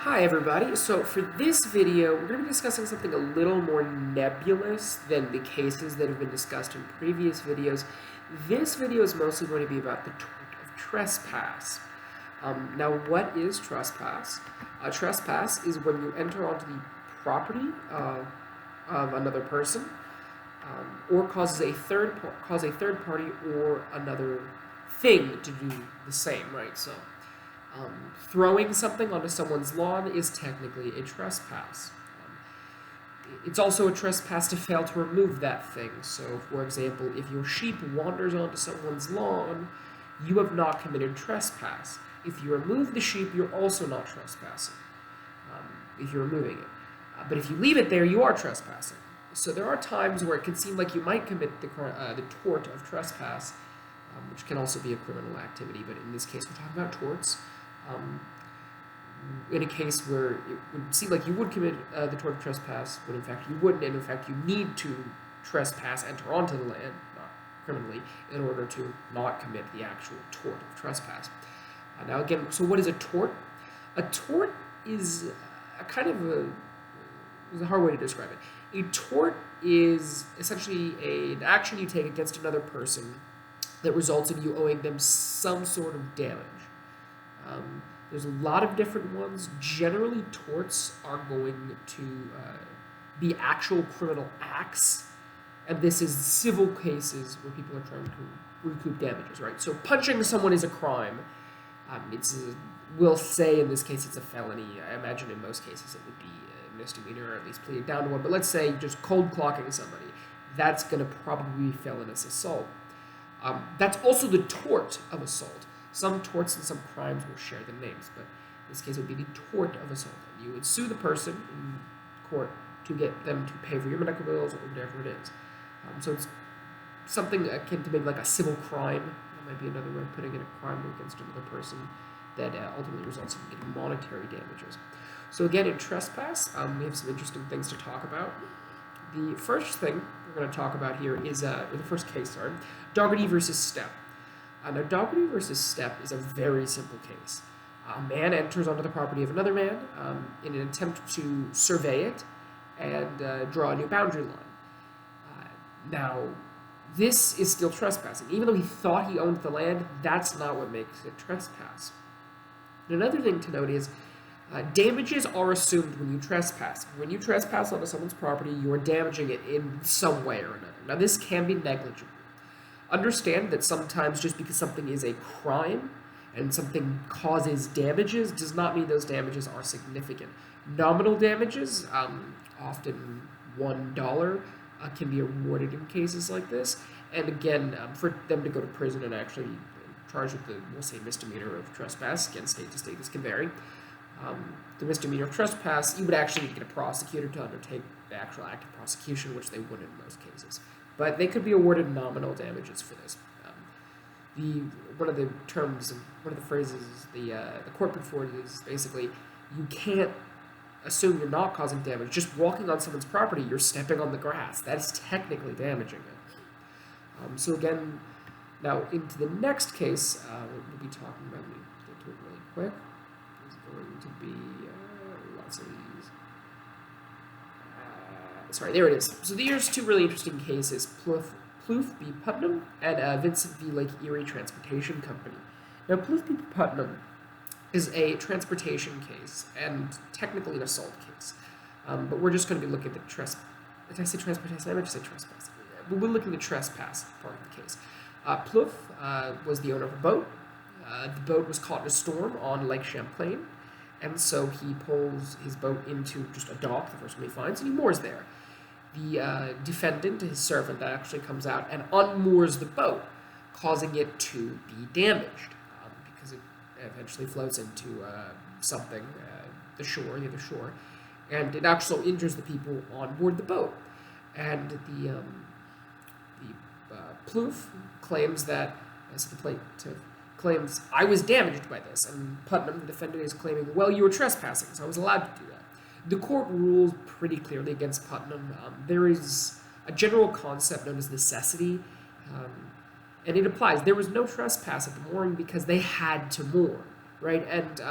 Hi everybody, so for this video we're going to be discussing something a little more nebulous than the cases that have been discussed in previous videos. This video is mostly going to be about the tort of trespass. Now what is trespass? Trespass is when you enter onto the property of another person or cause a third party or another thing to do the same, right? So throwing something onto someone's lawn is technically a trespass. It's also a trespass to fail to remove that thing. So, for example, if your sheep wanders onto someone's lawn, you have not committed trespass. If you remove the sheep, you're also not trespassing, if you're removing it. But if you leave it there, you are trespassing. So there are times where it can seem like you might commit the tort of trespass, which can also be a criminal activity, but in this case we're talking about torts. In a case where it would seem like you would commit the tort of trespass, when in fact you wouldn't, and in fact you need to trespass, enter onto the land, not criminally, in order to not commit the actual tort of trespass. Now again, so what is a tort? A tort is a kind of a hard way to describe it. A tort is essentially an action you take against another person that results in you owing them some sort of damage. There's a lot of different ones. Generally, torts are going to be actual criminal acts, and this is civil cases where people are trying to recoup damages, right? So punching someone is a crime. We'll say in this case it's a felony. I imagine in most cases it would be a misdemeanor, or at least pleaded down to one. But let's say just cold clocking somebody. That's going to probably be felonious assault. That's also the tort of assault. Some torts and some crimes will share the names, but in this case it would be the tort of assault. And you would sue the person in court to get them to pay for your medical bills or whatever it is. So it's something akin to maybe like a civil crime. That might be another way of putting it, a crime against another person that ultimately results in getting monetary damages. So again, in trespass, we have some interesting things to talk about. The first thing we're going to talk about here is, the first case, Dougherty versus Stepp. Now, Dougherty versus Stepp is a very simple case. A man enters onto the property of another man in an attempt to survey it and draw a new boundary line. Now, this is still trespassing. Even though he thought he owned the land, that's not what makes it trespass. And another thing to note is damages are assumed when you trespass. When you trespass onto someone's property, you are damaging it in some way or another. Now, this can be negligible. Understand that sometimes just because something is a crime and something causes damages does not mean those damages are significant. Nominal damages, often $1, can be awarded in cases like this. And again, for them to go to prison and actually charged with the, we'll say, misdemeanor of trespass, again, state to state, this can vary. The misdemeanor of trespass, you would actually get a prosecutor to undertake the actual act of prosecution, which they wouldn't in most cases. But they could be awarded nominal damages for this. One of the terms, one of the phrases the court put forward is basically, you can't assume you're not causing damage. Just walking on someone's property, you're stepping on the grass. That is technically damaging it. So again, now into the next case, we'll be talking about, let me get to it really quick. There's going to be lots of these. Sorry, there it is. So here's two really interesting cases, Plouffe v. Putnam and Vincent v. Lake Erie Transportation Company. Now, Plouffe v. Putnam is a transportation case and technically an assault case. But we're just going to be looking at the trespass. Did I say transportation? I meant to say trespass. But we're looking at the trespass part of the case. Plouffe was the owner of a boat. The boat was caught in a storm on Lake Champlain, and so he pulls his boat into just a dock, the first one he finds, and he moors there. The defendant, his servant, actually comes out and unmoors the boat, causing it to be damaged because it eventually floats into something, the other shore, and it actually injures the people on board the boat. And the Plouffe claims that, as the plaintiff claims, I was damaged by this, and Putnam, the defendant, is claiming, well, you were trespassing, so I was allowed to do that. The court rules pretty clearly against Putnam. There is a general concept known as necessity, and it applies. There was no trespass at the mooring because they had to moor, right? And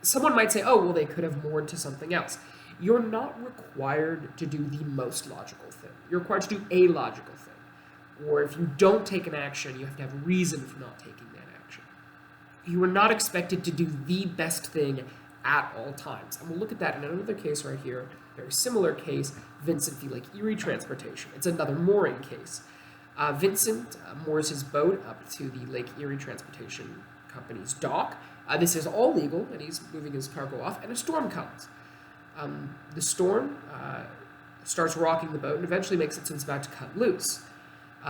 someone might say, oh, well, they could have moored to something else. You're not required to do the most logical thing. You're required to do a logical thing. Or if you don't take an action, you have to have a reason for not taking that action. You are not expected to do the best thing at all times. And we'll look at that in another case right here, very similar case, Vincent v. Lake Erie Transportation. It's another mooring case. Vincent moors his boat up to the Lake Erie Transportation Company's dock. This is all legal, and he's moving his cargo off, and a storm comes. The storm starts rocking the boat and eventually makes it so it's about to cut loose.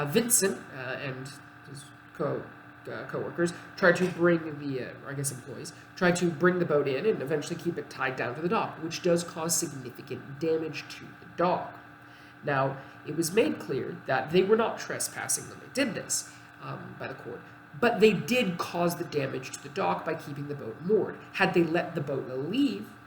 Vincent and his co-workers try to bring employees, try to bring the boat in and eventually keep it tied down to the dock, which does cause significant damage to the dock. Now, it was made clear that they were not trespassing when they did this by the court, but they did cause the damage to the dock by keeping the boat moored. Had they let the boat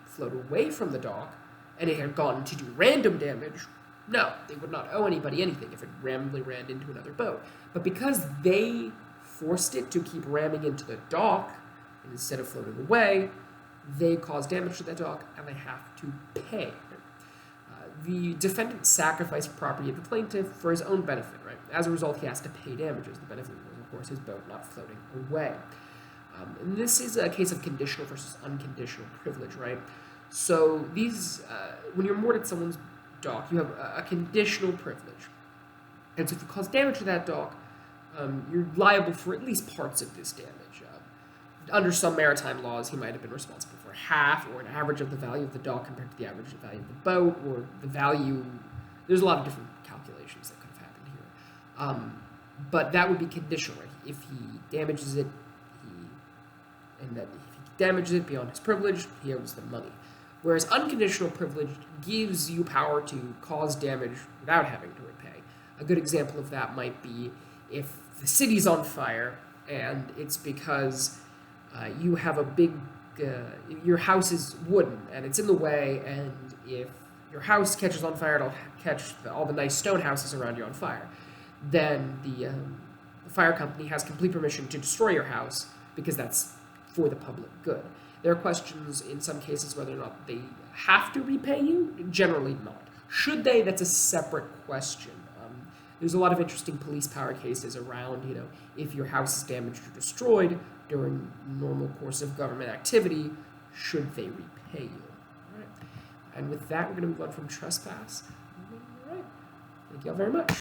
float away from the dock, and it had gone to do random damage, no, they would not owe anybody anything if it randomly ran into another boat. But because they forced it to keep ramming into the dock instead of floating away, they caused damage to that dock, and they have to pay. The defendant sacrificed property of the plaintiff for his own benefit, right? As a result, he has to pay damages. The benefit was, of course, his boat not floating away. And this is a case of conditional versus unconditional privilege, right? So these, when you're moored at someone's dock, you have a conditional privilege. And so if you cause damage to that dock, you're liable for at least parts of this damage. Under some maritime laws, he might have been responsible for half or an average of the value of the dock compared to the average value of the boat, or the value. There's a lot of different calculations that could have happened here. But that would be conditional, right? If he damages it, if he damages it beyond his privilege, he owes the money. Whereas unconditional privilege gives you power to cause damage without having to repay. A good example of that might be if the city's on fire and it's because you have a big, your house is wooden and it's in the way, and if your house catches on fire, it'll catch all the nice stone houses around you on fire. Then the fire company has complete permission to destroy your house because that's for the public good. There are questions in some cases whether or not they have to repay you. Generally not. Should they? That's a separate question. There's a lot of interesting police power cases around, if your house is damaged or destroyed during normal course of government activity, should they repay you? All right. And with that, we're going to move on from trespass. All right. Thank you all very much.